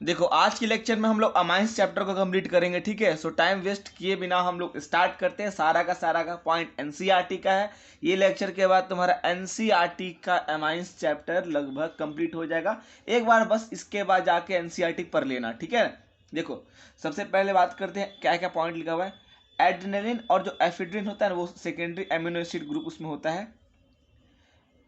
देखो आज के लेक्चर में हम लोग अमाइंस चैप्टर को कंप्लीट करेंगे, ठीक है। सो टाइम वेस्ट किए बिना हम लोग स्टार्ट करते हैं। सारा का पॉइंट एनसीईआरटी का है। ये लेक्चर के बाद तुम्हारा एनसीईआरटी का अमाइंस चैप्टर लगभग कंप्लीट हो जाएगा। एक बार बस इसके बाद जाके एनसीईआरटी पढ़ लेना, ठीक है। देखो सबसे पहले बात करते हैं क्या क्या पॉइंट लिखा हुआ है। एड्रेनलिन और जो एफिड्रिन होता है ना वो सेकेंडरी एमिनो एसिड ग्रुप उसमें होता है।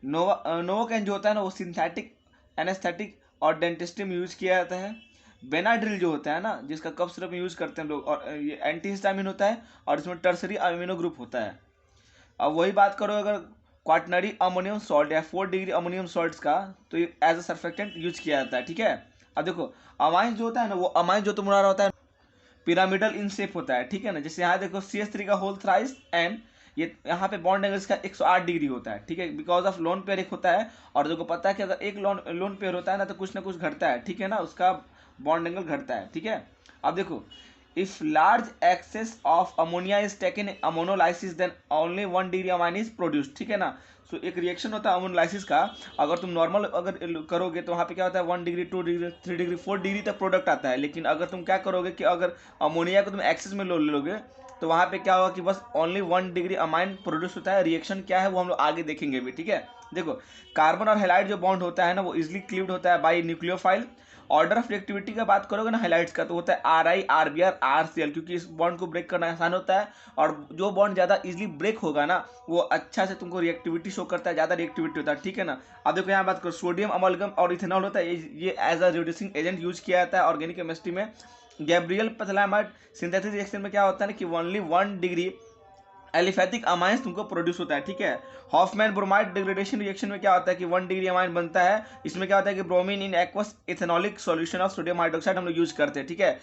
नोवोकैन जो होता है ना वो सिंथेटिक एनेस्थेटिक और डेंटिस्ट्री में यूज किया जाता है। बेनाड्रिल जो होता है ना जिसका कफ सिरप में यूज करते हैं लोग, और ये एंटी हिस्टामिन होता है और इसमें टर्सरी अमीनो ग्रुप होता है। अब वही बात करो अगर क्वाटनरी अमोनियम सॉल्ट या 4 डिग्री अमोनियम सॉल्ट्स का, तो ये एज अ सर्फेक्टेंट यूज किया जाता है, ठीक है। अब देखो अमाइन जो होता है ना वो अमाइन जो तुम्हारा होता है पिरामिडल इन शेप होता है, ठीक है ना। जैसे यहाँ देखो CH3 का होल थ्राइस एंड ये यहाँ पे बॉन्ड एंगल्स का 108 डिग्री होता है, ठीक है। बिकॉज ऑफ लोन पेयर एक होता है, और देखो पता है कि अगर एक लोन पेयर होता है ना कुछ घटता है, ठीक है ना, उसका बॉन्ड एंगल घटता है, ठीक है। अब देखो if large excess of ammonia is taken ammonolysis then only 1 degree amine is produce, ठीक है ना। सो एक रिएक्शन होता है अमोनोलाइसिस का, अगर तुम नॉर्मल अगर करोगे तो वहाँ पे क्या होता है 1 डिग्री 2 डिग्री 3 डिग्री 4 डिग्री तक प्रोडक्ट आता है। लेकिन अगर तुम क्या करोगे कि अगर अमोनिया को तुम एक्सेस में लोगे तो वहाँ पे क्या होगा कि बस ओनली 1 डिग्री अमाइन प्रोड्यूस होता है। रिएक्शन क्या है वो हम लोग आगे देखेंगे भी, ठीक है। देखो कार्बन और हेलाइड जो बॉन्ड होता है ना वो इजिली क्लीव्ड होता है by nucleophile. Order of reactivity का बात करोगे ना हाइलाइट्स का, तो होता है RI RBr RCl, क्योंकि इस बॉन्ड को ब्रेक करना आसान होता है। और जो बॉन्ड ज़्यादा इजीली ब्रेक होगा ना वो अच्छा से तुमको रिएक्टिविटी शो करता है, ज़्यादा रिएक्टिविटी होता है, ठीक है ना। अब देखो यहाँ बात करो सोडियम अमलगम और इथेनॉल होता है, ये as a reducing agent use किया जाता है ऑर्गेनिक केमिस्ट्री में। गैब्रियल पैथिलामाइड सिंथेसिस रिएक्शन में क्या होता है ना कि ओनली 1 डिग्री एलिफैथिक अमाइंस तुमको प्रोड्यूस होता है, ठीक है। हॉफमैन ब्रोमाइड डिग्रेडेशन रिएक्शन में क्या होता है कि 1 डिग्री अमाइन बनता है। इसमें क्या होता है कि bromine in aqueous ethanolic solution of sodium hydroxide हम लोग यूज करते हैं, ठीक है।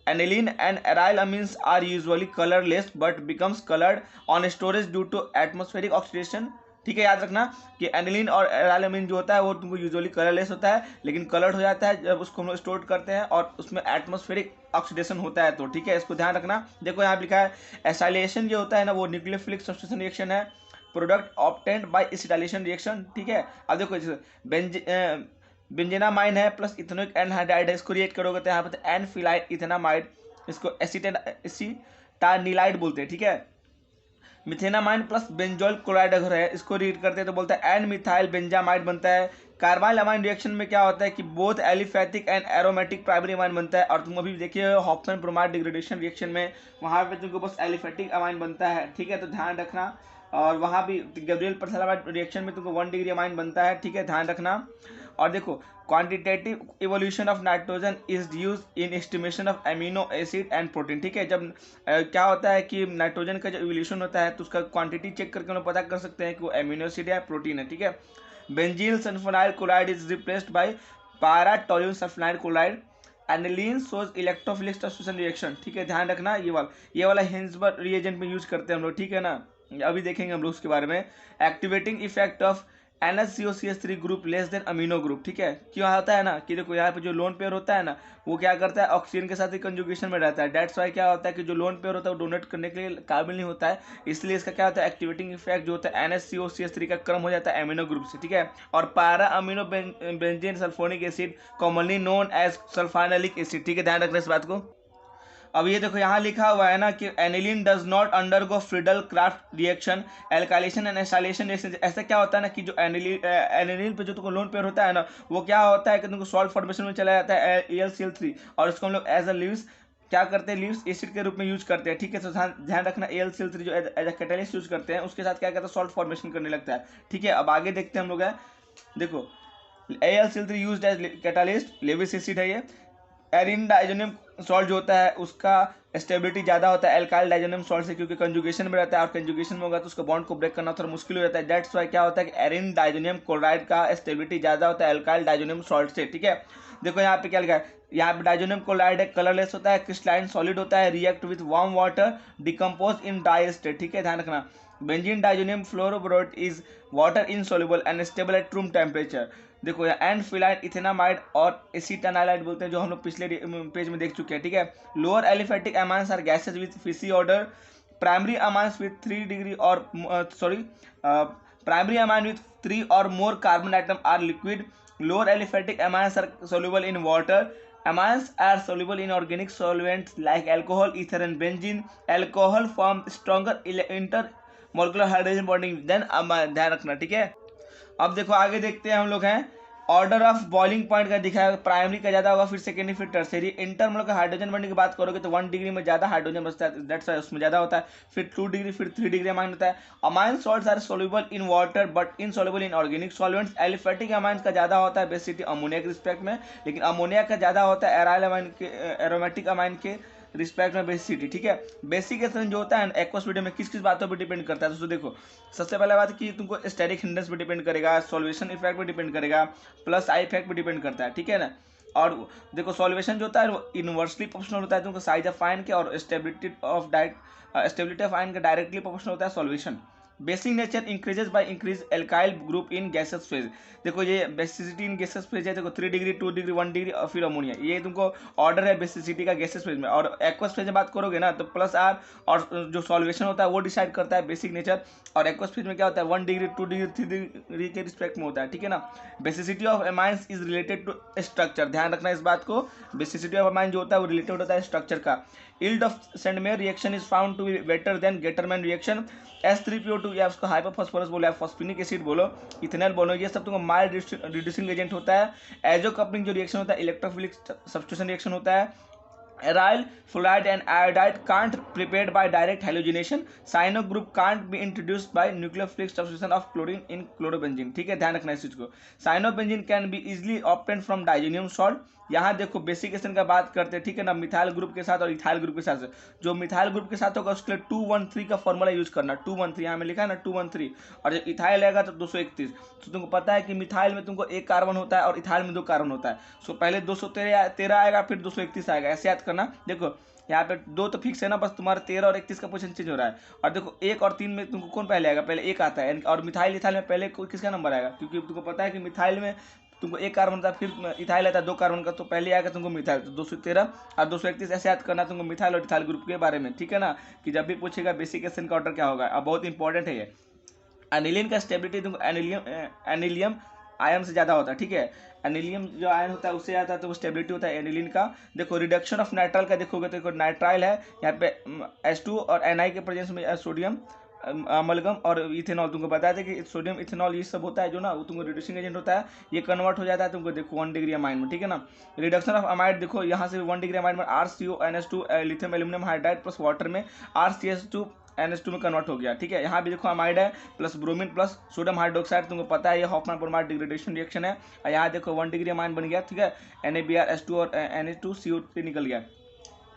Aniline and aryl amines are usually colorless but becomes colored on storage due to atmospheric oxidation, ठीक है। याद रखना कि एनिलीन और एराइल अमीन जो होता है वो तुमको यूजुअली कलरलेस होता है, लेकिन कलर्ड हो जाता है जब उसको हम लोग स्टोर करते हैं और उसमें एटमॉस्फेरिक ऑक्सीडेशन होता है, तो ठीक है इसको ध्यान रखना। देखो यहाँ लिखा है एसाइलेशन जो होता है ना वो न्यूक्लियोफिलिक सब्स्टिट्यूशन रिएक्शन है, product obtained by acetylation reaction, ठीक है। अब देखो बेंजेनामाइन है प्लस इथेनोइक एनहाइड्राइड है, इसको रिएक्ट करोगे तो यहाँ पे एनफिलाइड इथेनामाइड, इसको एसिटानिलाइड बोलते हैं, ठीक है। मिथेनामाइन प्लस बेंजोइल क्लोराइड अगर है इसको रीड करते हैं तो बोलते हैं एन मिथाइल बेंजामाइड बनता है। कार्बाइल अमाइन रिएक्शन में क्या होता है कि both aliphatic and aromatic primary amine बनता है। और तुम अभी देखिए हॉफमैन ब्रोमाइड डिग्रेडेशन रिएक्शन में वहाँ पे तुमको बस एलिफैटिक अमाइन बनता है, ठीक है, तो ध्यान रखना। और वहाँ भी गैब्रियल पैथिलामाइड रिएक्शन में तुमको 1 डिग्री अमाइन बनता है, ठीक है, ध्यान रखना। और देखो quantitative evolution of nitrogen is use in estimation of amino acid and protein, ठीक है। जब क्या होता है कि नाइट्रोजन का जो इवोल्यूशन होता है तो उसका क्वांटिटी चेक करके हम लोग पता कर सकते हैं कि वो एमिनो एसिड या प्रोटीन है, ठीक है। बेंजील sulfonyl chloride is replaced by पारा टोल्यून सल्फोनाइल क्लोराइड। एनिलीन सोज इलेक्ट्रोफिलिक सब्स्टिट्यूशन रिएक्शन, ठीक है, ध्यान रखना। ये वाला हिंसबर्ग रिएजेंट में यूज करते हैं हम लोग, ठीक है ना। अभी देखेंगे हम लोग उसके बारे में। Activating effect of NH3 group less than amino group, ठीक है। क्यों होता है ना कि देखो यहाँ पे जो लोन पेयर होता है ना वो क्या करता है ऑक्सीजन के साथ ही कंजुगेशन में रहता है। डेट्स वाई क्या होता है कि जो लोन पेयर होता है वो डोनेट करने के लिए काबिल नहीं होता है, इसलिए इसका क्या होता है एक्टिवेटिंग इफेक्ट जो होता है NH3 का कम हो जाता है अमीनो ग्रुप से, ठीक है। और para amino benzene sulphonic acid commonly known as sulphanilic acid, ठीक है, ध्यान रखना इस बात को। अब ये देखो यहाँ लिखा हुआ है ना कि aniline does not undergo Friedel craft reaction alkylation and acylation reaction. ऐसा क्या होता है ना कि जो एनिलीन पे जो तुमको लोन पेयर होता है ना वो क्या होता है कि तुमको सॉल्ट फॉर्मेशन में चला जाता है AlCl3, और उसको हम लोग एज अ लीव्स क्या करते हैं लीव्स एसिड के रूप में यूज करते हैं, ठीक है। तो ध्यान रखना AlCl3 जो एज अ कैटालिस्ट यूज करते हैं उसके साथ क्या करता है सॉल्ट फॉर्मेशन करने लगता है, ठीक है। अब आगे देखते हैं हम लोग है, देखो AlCl3 used as catalyst, Lewis acid है ये। एरिन डाइजोनियम सॉल्ट जो होता है उसका स्टेबिलिटी ज़्यादा होता है एल्काइल डाइजोनियम सॉल्ट से, क्योंकि कंजुगेशन में रहता है और कंजुगेशन में होगा तो उसका बॉन्ड को ब्रेक करना थोड़ा मुश्किल हो जाता है। दैट्स वाई क्या होता है कि एरिन डाइजोनियम क्लोराइड का स्टेबिलिटी ज़्यादा होता है एल्काइल डाइजोनियम सॉल्ट से, ठीक है। देखो यहाँ पे क्या लिखा है, यहाँ पे डाइजोनियम क्लोराइड है, कलरलेस होता है, क्रिस्टलाइन सॉलिड होता है, react with warm water, decompose in dry state, ठीक है, ध्यान रखना। Benzene diazonium fluoroborate is water insoluble and stable at room temperature. देखो यहाँ एनफिलाइड इथेनामाइड और एसिटानाइलाइड बोलते हैं जो हम लोग पिछले पेज में देख चुके हैं, ठीक है। Lower aliphatic amines are gases with fishy odour, primary amines with 3 degree और प्राइमरी अमाइन विथ 3 और more carbon atom are liquid. Lower aliphatic amines are soluble in water, Amines are soluble in organic solvents like alcohol, ether, and benzene. Alcohol form stronger intermolecular hydrogen bonding than amine. ध्यान रखना, ठीक है। अब देखो आगे देखते हैं हम लोग हैं ऑर्डर ऑफ बॉइलिंग पॉइंट का दिखा है, प्राइमरी का ज्यादा होगा, फिर सेकेंडरी, फिर टर्सरी। इंटरमोलर का हाइड्रोजन बॉन्डिंग की बात करोगे तो 1 डिग्री में ज्यादा हाइड्रोजन बचता है, दैट्स वाई उसमें ज्यादा होता है। फिर 2 डिग्री, फिर 3 डिग्री अमाइन होता है। Amine salts are soluble in water but insoluble in organic solvents. Aliphatic amine का ज्यादा होता है बेसिसिटी अमोनिया के रिस्पेक्ट में, लेकिन अमोनिया का ज्यादा होता है एराइल अमाइन के, एरोमेटिक अमाइन के रिस्पेक्ट में बेसिसिटी, ठीक है। बेसिक एसिड जो होता है एक्वस मीडियम में किस किस बातों पर डिपेंड करता है, दोस्तों देखो सबसे पहले बात कि तुमको स्टेरिक हिंड्रेंस पे डिपेंड करेगा, सॉल्वेशन इफेक्ट पे डिपेंड करेगा, प्लस आई इफेक्ट पे डिपेंड करता है, ठीक है ना। और देखो सॉल्वेशन जो होता है वो इनवर्सली प्रोपोर्शनल होता है तुमको साइज ऑफ आयन के, और स्टेबिलिटी ऑफ आयन का डायरेक्टली प्रोपोर्शनल होता है solvation. Basic nature increases by increase alkyl group in gases phase. देखो ये बेसिसिटी इन गैसेस फेज है, देखो 3 डिग्री, 2 डिग्री, 1 डिग्री और फिर अमोनिया, ये तुमको ऑर्डर है बेसिसिटी का गैसेस फेज में। और एक्वस फेज में बात करोगे ना तो प्लस आर, और जो सॉल्वेशन होता है वो डिसाइड करता है बेसिक नेचर। और एक्वस फेज में क्या होता है 1 डिग्री, 2 डिग्री, 3 डिग्री के रिस्पेक्ट में होता है, ठीक है ना। Basicity of amines is related to structure, ध्यान रखना इस बात को। बेसिसिटी ऑफ एमाइन जो होता है वो रिलेटेड होता है स्ट्रक्चर का। yield of Sandmeyer reaction is found to be better than Getterman reaction। S3PO2 या उसको हाइपोफॉस्फोरस बोलो या फॉस्फेनिक एसिड बोलो, इथेनॉल बोलो, ये सब तुमको माइल्ड रिड्यूसिंग एजेंट होता है। एजो कपलिंग जो रिएक्शन होता है इलेक्ट्रोफिलिक सब्स्टिट्यूशन रिएक्शन होता है। Aryl fluoride and iodide can't prepared by direct halogenation। cyano group can't be introduced by nucleophilic substitution of chlorine in chlorobenzene, ठीक है, ध्यान रखना इस चीज को। cyanobenzene can be easily obtained from diazonium salt। यहाँ देखो बेसिक एसिड का बात करते हैं, ठीक है ना, मिथाइल ग्रुप के साथ और इथाइल ग्रुप के साथ। जो मिथाइल ग्रुप के साथ होगा उसके लिए 213 का फॉर्मूला यूज करना, 213 यहाँ में लिखा है ना 213। और जब इथाइल आएगा तो 231। तो तुमको पता है कि मिथाइल में तुमको 1 कार्बन होता है और इथाइल में 2 कार्बन होता है। सो पहले 213 आएगा, फिर 231 आएगा, ऐसे याद करना। देखो यहाँ पे 2 तो फिक्स है ना, बस तुम्हारा 13 और 31 का पोजीशन चेंज हो रहा है। और देखो 1 और 3 में तुमको कौन पहले आएगा, पहले 1 आता है। और मिथाइल इथाइल में पहले किसका नंबर आएगा, क्योंकि तुमको पता है कि मिथाइल में तुमको 1 कार्बन था, फिर इथाइल आता है 2 कार्बन का, तो पहले आएगा तुमको मिथाइल। तो 213 और 231 ऐसे याद करना तुमको मिथाइल और इथाइल ग्रुप के बारे में, ठीक है ना, कि जब भी पूछेगा बेसिक एसिड का ऑर्डर क्या होगा। अब बहुत इंपॉर्टेंट है ये। एनिलीन का स्टेबिलिटी तुमको एनिलियम आयन से ज़्यादा होता है, ठीक है। एनिलियम जो आयन होता है उससे ज़्यादा है तो वो स्टेबिलिटी होता है एनिलीन का। देखो रिडक्शन ऑफ नाइट्राइल का देखोगे तो देखो नाइट्राइल है यहाँ पे H2 और Na के प्रेजेंस में सोडियम अमलगम और इथेनॉल, तुमको बताया था कि सोडियम इथेनॉल ये सब होता है जो ना, वो तुमको रिड्यूसिंग एजेंट होता है, ये कन्वर्ट हो जाता है तुमको देखो 1 डिग्री अमाइन में, ठीक है ना। रिडक्शन ऑफ अमाइड देखो यहाँ से 1 डिग्री अमाइन में RCO NH2 lithium aluminium hydride plus water में RCH2 NH2 में कन्वर्ट हो गया, ठीक है। यहाँ भी देखो अमाइड है plus bromine plus sodium hydroxide, तुमको पता है ये हॉफमैन ब्रोमाइड डिग्रेडेशन रिएक्शन है। और यहाँ देखो 1 डिग्री अमाइन बन गया, ठीक है, NaBr H2 और Na2CO3 निकल गया।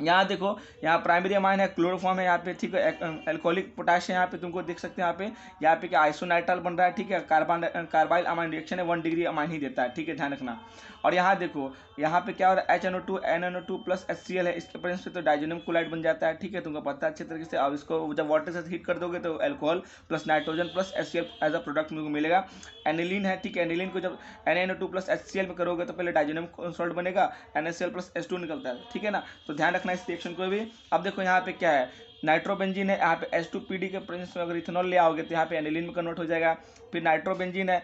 यहाँ देखो यहाँ प्राइमरी अमाइन है, क्लोरोफॉर्म है यहाँ पे, ठीक है, एल्कोहलिक पोटाश है यहाँ पे, तुमको देख सकते हैं यहाँ पे क्या आइसोनाइट्राइल बन रहा है, ठीक है, कार्बाइल अमाइन रिएक्शन है, 1 डिग्री अमाइन ही देता है, ठीक है, ध्यान रखना। और यहाँ देखो यहाँ पे क्या हो रहा है HNO2 NNO2 प्लस HCl है, इसके प्रेजेंस पे तो डाइजोनियम क्लोराइड बन जाता है, ठीक है, तुमको पता है अच्छे तरीके से। अब इसको जब वाटर से हीट कर दोगे तो alcohol plus nitrogen plus HCl as a product तुमको मिलेगा। एनिलीन है, ठीक है, एनिलीन को जब NaNO2 प्लस HCl में करोगे तो पहले डाइजोनियम सॉल्ट बनेगा, NaCl प्लस H2 निकलता है, ठीक है ना। तो ध्यान रखना इस रिएक्शन को भी। अब देखो यहाँ पे क्या है, नाइट्रोबेंजीन है, यहाँ पे H2PD के प्रेजेंस में अगर इथेनॉल ले आओगे तो यहाँ पे एनिलीन में कन्वर्ट हो जाएगा। फिर नाइट्रोबेंजीन है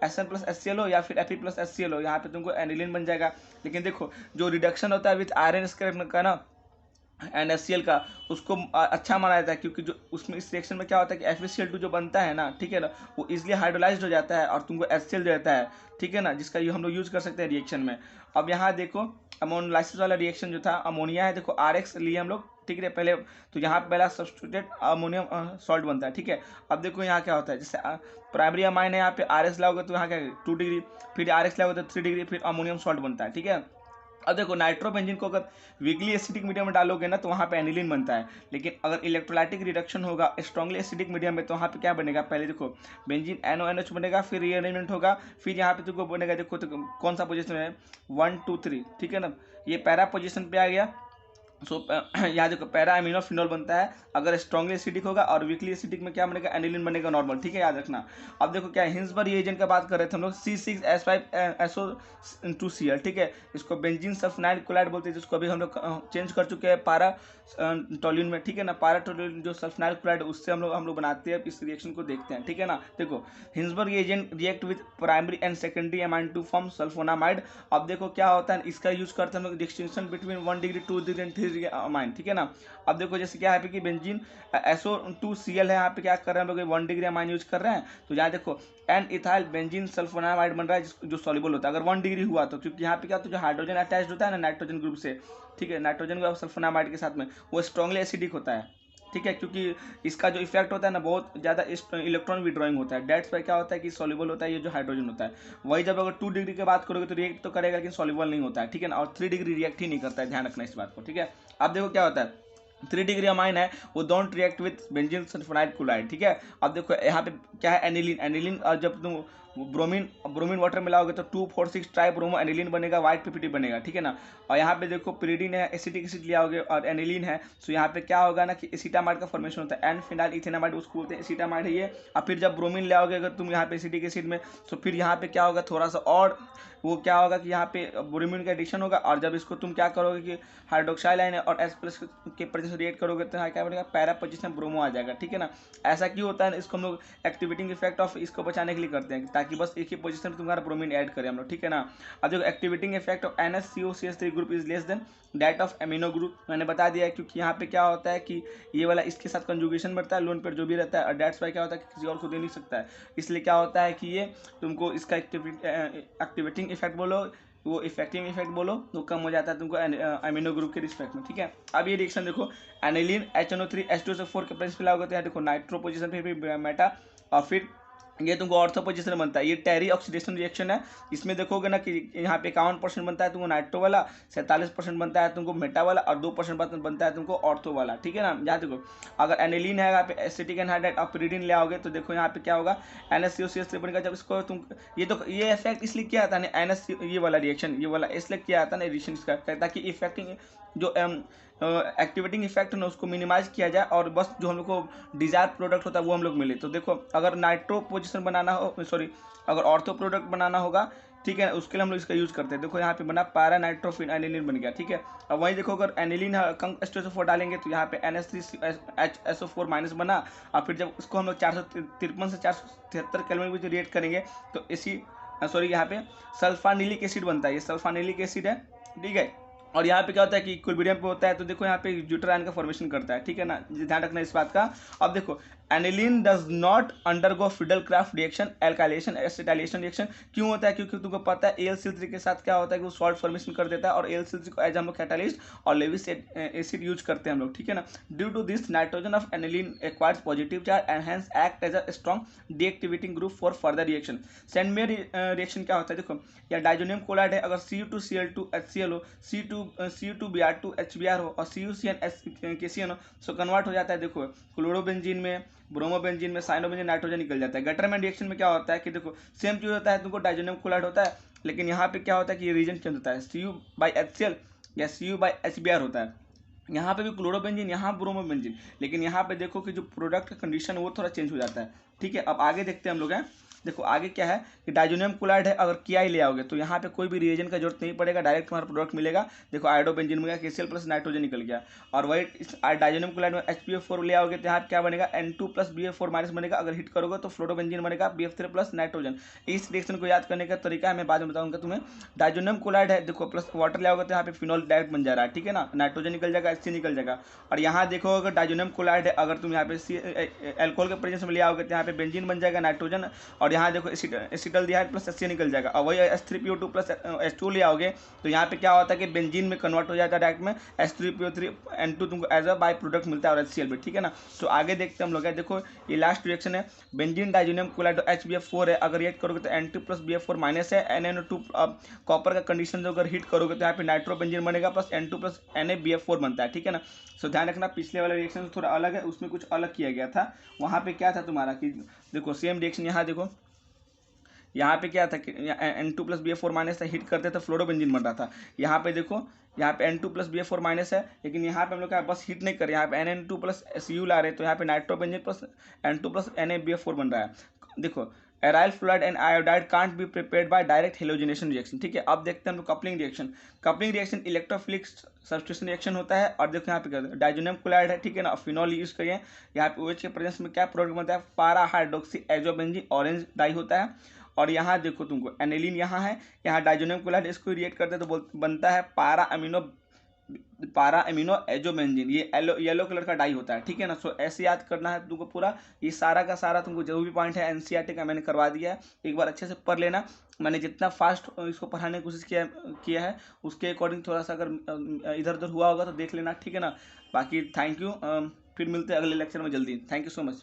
SN प्लस HCl हो या फिर Fe प्लस HCl हो, यहाँ पे तुमको एनिलीन बन जाएगा। लेकिन देखो जो रिडक्शन होता है विथ आयरन स्क्रैप का ना NaCl का, उसको अच्छा माना जाता है, क्योंकि जो उसमें इस रिएक्शन में क्या होता है कि FeCl2 जो बनता है ना, ठीक है ना, वो इजिली हाइड्रोलाइज्ड हो जाता है और तुमको HCl रहता है, ठीक है ना, जिसका ये हम लोग यूज़ कर सकते हैं रिएक्शन में। अब यहाँ देखो अमोनोलाइसिस वाला रिएक्शन जो था अमोनिया है, देखो RX लिए हम लोग, ठीक है, पहले तो यहाँ पहला सब्स्टिट्यूटेड अमोनियम सॉल्ट बनता है, ठीक है। अब देखो यहाँ क्या होता है, जैसे प्राइमरी अमाइन है, यहाँ पे RS लाओगे तो यहाँ क्या 2 डिग्री, फिर RX लाओगे तो 3 डिग्री, फिर अमोनियम सॉल्ट बनता है, ठीक है। अब देखो नाइट्रोबेंजीन को अगर वीकली एसिडिक मीडियम में डालोगे ना तो वहाँ पे एनिलीन बनता है, लेकिन अगर इलेक्ट्रोलाइटिक रिडक्शन होगा स्ट्रांगली एसिडिक मीडियम में तो वहाँ पे क्या बनेगा, पहले देखो बेंजीन NONH बनेगा, फिर रीअरेंजमेंट होगा, फिर यहाँ पे तुमको बनेगा, देखो तो कौन सा पोजीशन है 1 2 3, ठीक है ना, ये पैरा पोजीशन पे आ गया। सो यहाँ देखो पैरा अमीनो फिनोल बनता है अगर स्ट्रांगली एसिडिक होगा, और वीकली एसिडिक में क्या बनेगा, एनिलीन बनेगा नॉर्मल, ठीक है, याद रखना। अब देखो क्या है, हिंसबर्ग रिएजेंट का बात कर रहे थे हम लोग, C6H5SO2Cl, ठीक है, इसको बेंजीन सल्फोनाइल क्लोराइड बोलते हैं, जिसको अभी हम लोग चेंज कर चुके हैं पारा टोल्यून में, ठीक है ना, पारा टोल्यून जो सल्फोनाइल क्लोराइड उससे हम लोग बनाते हैं। इस रिएक्शन को देखते हैं, ठीक है ना। देखो Hinsberg reagent react with primary and secondary amine to form sulphonamide. अब देखो क्या होता है, इसका यूज करते हैं हम लोग distinction between 1 degree 2 degree and 3 degree amine, ठीक है ना। अब देखो जैसे क्या है कि बेंजीन SO2Cl है, यहाँ पे क्या कर रहे हैं हम लोग 1 डिग्री अमाइन यूज कर रहे हैं, तो यहाँ देखो एन इथाइल बेंजीन सल्फोनामाइड बन रहा है जो सॉल्युबल होता है अगर 1 डिग्री हुआ तो, क्योंकि यहाँ पे क्या होता है जो हाइड्रोजन अटैच होता है ना नाइट्रोजन ग्रुप से, ठीक है, नाइट्रोजन ग्रुप सल्फोनामाइड के साथ में, वो स्ट्रांगली एसिडिक होता है, ठीक है, क्योंकि इसका जो इफेक्ट होता है ना बहुत ज़्यादा इलेक्ट्रॉन विड्रॉइंग होता है, डेट्स पे क्या होता है कि सॉल्युबल होता है ये जो हाइड्रोजन होता है। वही जब अगर 2 डिग्री की बात करोगे तो रिएक्ट तो करेगा लेकिन सॉल्युबल नहीं होता है, ठीक है ना, और 3 डिग्री रिएक्ट ही नहीं करता है, ध्यान रखना इस बात को, ठीक है। अब देखो क्या होता है, 3 डिग्री अमाइन है वो don't react with benzene sulfonyl chloride, ठीक है। अब देखो यहाँ पे क्या है, एनिलीन, एनिलीन जब तुम ब्रोमीन वाटर मिलाओगे तो 2,4,6 ट्राई ब्रोमो एनिलीन बनेगा, व्हाइट पीपीटी बनेगा, ठीक है ना। और यहाँ पे देखो पिरीडीन है, एसिटिक एसिड लिया होगे और एनिलीन है, तो यहाँ पे क्या होगा ना कि एसिटामाइड का फॉर्मेशन होता है, एन फिनाइल इथेनामाइड उसको बोलते हैं, एसिटामाइड है ये। और फिर जब ब्रोमीन ले आओगे अगर तुम यहाँ पे एसिटिक एसिड में, तो फिर यहाँ पे क्या होगा थोड़ा सा और वो क्या होगा कि यहाँ पे ब्रोमीन का एडिशन होगा, और जब इसको तुम क्या करोगे कि हाइड्रोक्साइल आयन और H+ के प्रेजेंस रिएक्ट करोगे तो यहाँ क्या बनेगा, पैरा पोजीशन ब्रोमो आ जाएगा, ठीक है ना। ऐसा क्यों होता है, इसको हम लोग एक्टिवेटिंग इफेक्ट ऑफ इसको बचाने के लिए करते हैं, ताकि बस एक ही पोजीशन में तुम्हारा ब्रोमीन ऐड करें हम लोग, ठीक है ना। अब देखो activating effect of NH3CH3 group is less than that of amino group, मैंने बता दिया है, क्योंकि यहाँ पे क्या होता है कि ये वाला इसके साथ कंजुगेशन बढ़ता है, लोन पर जो भी रहता है, और डेट्स बाय क्या होता है कि किसी और को दे नहीं सकता है, इसलिए क्या होता है कि ये तुमको इसका एक्टिवेटिंग इफेक्ट बोलो, वो इफेक्टिंग इफेक्ट बोलो, तो कम हो जाता है तुमको अमीनो ग्रुप के रिस्पेक्ट में, ठीक है। अब ये रिएक्शन देखो, एनिलीन HNO3H2SO4 के प्रेजेंस मिलाओगे तो यहाँ देखो नाइट्रो पोजीशन फिर मेटा, और फिर ये तुमको ऑर्थो पोजीशन बनता है, ये टेरी ऑक्सीडेशन रिएक्शन है। इसमें देखोगे ना कि यहाँ पे 51% बनता है तुमको नाइट्रो वाला, 47% बनता है तुमको मेटा वाला, और 2% बनता है तुमको ऑर्थो वाला, ठीक है ना। यहाँ देखो अगर एनिलीन है यहाँ पे एसिटिक एनहाइड्राइड और पिरीडीन ले आओगे तो देखो यहाँ पे क्या होगा, NH3CH3 बनेगा। जब इसको तुम ये इफेक्ट इसलिए किया था ना NH ये वाला रिएक्शन, ये वाला इसलिए किया था ना रिएक्शन इसका, ताकि इफेक्टिंग जो एक्टिवेटिंग इफेक्ट ना उसको मिनिमाइज किया जाए, और बस जो हम लोग को डिजायर प्रोडक्ट होता है वो हम लोग मिले। तो देखो अगर नाइट्रो पोजीशन बनाना हो, सॉरी अगर ऑर्थो प्रोडक्ट बनाना होगा, ठीक है, उसके लिए हम लोग इसका यूज करते हैं। देखो यहाँ पे बना पैरा नाइट्रोफिन एनिलीन बन गया, ठीक है। अब वहीं देखो अगर एनिलीन कम H2SO4 डालेंगे तो यहाँ पे NH3HSO4 माइनस बना, और फिर जब उसको हम लोग 453 से 473 केल्विन में रिएक्ट करेंगे तो यहाँ पे सल्फानिलिक एसिड बनता है, ये सल्फानिलिक एसिड है, ठीक है। और यहाँ पे क्या होता है कि इक्विलिब्रियम पे होता है, तो देखो यहाँ पे ड्यूटेरायन का फॉर्मेशन करता है, ठीक है ना, ध्यान रखना इस बात का। अब देखो aniline does not undergo fiddle-craft reaction, alkylation acetylation reaction, क्यों होता है, क्योंकि तुमको पता है AlCl3 के साथ क्या होता है कि वो सॉल्ट फॉर्मेशन कर देता है, और AlCl3 को एज हम लोग कैटालिस्ट और लेविस एसिड यूज करते हैं हम लोग, ठीक है ना। Due to this nitrogen of aniline acquires positive charge and hence act as a strong deactivating group for further reaction. Sandmeyer reaction क्या होता है, देखो या डाइजोनियम क्लोराइड है, अगर Cu2Cl2 HCl हो, C2Br2 HBr हो और CuCN KCN हो, सो कन्वर्ट हो जाता है, देखो क्लोरोबेंजीन में, ब्रोमोबेंजीन में, साइनोबेंजीन, नाइट्रोजन निकल जाता है। गटरमैन रिएक्शन में क्या होता है कि देखो सेम चीज होता है, तुमको डाइजोनियम क्लोराइड होता है, लेकिन यहाँ पे क्या होता है कि ये रीजन चेंज होता है, Cu/HCl या Cu/HBr होता है। यहाँ पे भी क्लोरोबेंजीन, यहाँ ब्रोमोबेंजीन, लेकिन यहाँ पे देखो कि जो प्रोडक्ट का कंडीशन है वो थोड़ा चेंज हो जाता है, ठीक है। अब आगे देखते हैं हम लोग हैं, देखो आगे क्या है कि डाइजोनियम क्लोराइड है, अगर KI ले आओगे तो यहाँ पे कोई भी रिएजेंट का जरूरत नहीं पड़ेगा, डायरेक्ट तुम्हारा प्रोडक्ट मिलेगा। देखो आयोडोबेंजीन में KCl प्लस नाइट्रोजन निकल गया, और वही डाइजोनियम क्लोराइड में HBF4 ले आओगे तो यहाँ क्या बनेगा, N2+BF4- बनेगा, अगर हिट करोगे तो फ्लोरोबेंजीन बनेगा, BF3 प्लस नाइट्रोजन। इस रिएक्शन को याद करने का तरीका है मैं बाद में बताऊंगा तुम्हें। डाइजोनियम क्लोराइड है, देखो प्लस वाटर ले आओगे तो यहाँ पे फिनॉल डायरेक्ट बन जा रहा है, ठीक है ना, नाइट्रोजन निकल जाएगा, HC निकल जाएगा। और यहाँ देखो अगर डाइजोनियम क्लोराइड है, अगर तुम यहाँ पे एल्कोहल के प्रेजेंस में ले आओगे तो यहाँ पे बेंजीन बन जाएगा, नाइट्रोजन, और यहाँ देखो एसिटल्डिहाइड प्लस HCl निकल जाएगा। और वही H3PO2 प्लस H2 ले आओगे तो यहाँ पे क्या होता है कि बेंजीन में कन्वर्ट हो जाता है डायरेक्ट में, H3PO3N2 तुमको एज अ बाई प्रोडक्ट मिलता है, और HCl भी, ठीक है ना। तो आगे देखते हैं हम लोग, देखो ये लास्ट रिएक्शन है, बेंजीन डाइजोनियम क्लोराइड HBF4 है, अगर रिएक्ट करोगे तो N2+BF4- है, NaNO2 कॉपर का कंडीशन जो अगर हिट करोगे तो यहाँ पे नाइट्रोबेंजीन बनेगा प्लस N2+Na-BF4 बनता है, ठीक है ना। सो ध्यान रखना पिछले वाले रिएक्शन थोड़ा अलग है, उसमें कुछ अलग किया गया था। वहाँ पे क्या था तुम्हारा कि देखो सेम रिएक्शन, यहाँ देखो यहाँ पे क्या था कि N2+BF4- था, हिट करते तो फ्लोरोबेंजीन बन रहा था। यहाँ पे देखो, यहाँ पे N2+BF4- है, लेकिन यहाँ पे हम लोग क्या बस हिट नहीं कर रहे, यहाँ पे NN2+Cu ला रहे हैं, तो यहाँ पे नाइट्रोबेंजीन प्लस N2+NaBF4 बन रहा है। देखो, aryl fluoride and iodide can't be prepared by direct halogenation reaction. ठीक है, अब देखते हैं हम लोग coupling reaction. Coupling reaction electrophilic substitution reaction होता है। और देखो यहाँ पे डाइजोनियम क्लोराइड है, ठीक है ना, फिनॉल यूज करिए। यहाँ पे OH के प्रेजेंस में क्या प्रोडक्ट बनता है, पारा हाइड्रोक्सी एजोबेंजीन, ऑरेंज डाई होता है। और यहाँ देखो तुमको एनिलीन यहाँ है, यहाँ डाइजोनियम क्लोराइड, इसको रिएक्ट करते हैं तो बनता है पारा अमीनो एजोबेंजीन, ये येलो कलर का डाई होता है। ठीक है ना, सो ऐसे याद करना है तुमको पूरा, ये सारा का सारा तुमको जो भी पॉइंट है NCERT का मैंने करवा दिया है, एक बार अच्छे से पढ़ लेना। मैंने जितना फास्ट इसको पढ़ाने की कोशिश किया है उसके अकॉर्डिंग थोड़ा सा अगर इधर उधर हुआ होगा तो देख लेना, ठीक है ना। बाकी थैंक यू, फिर मिलते हैं अगले लेक्चर में जल्दी। Thank you so much.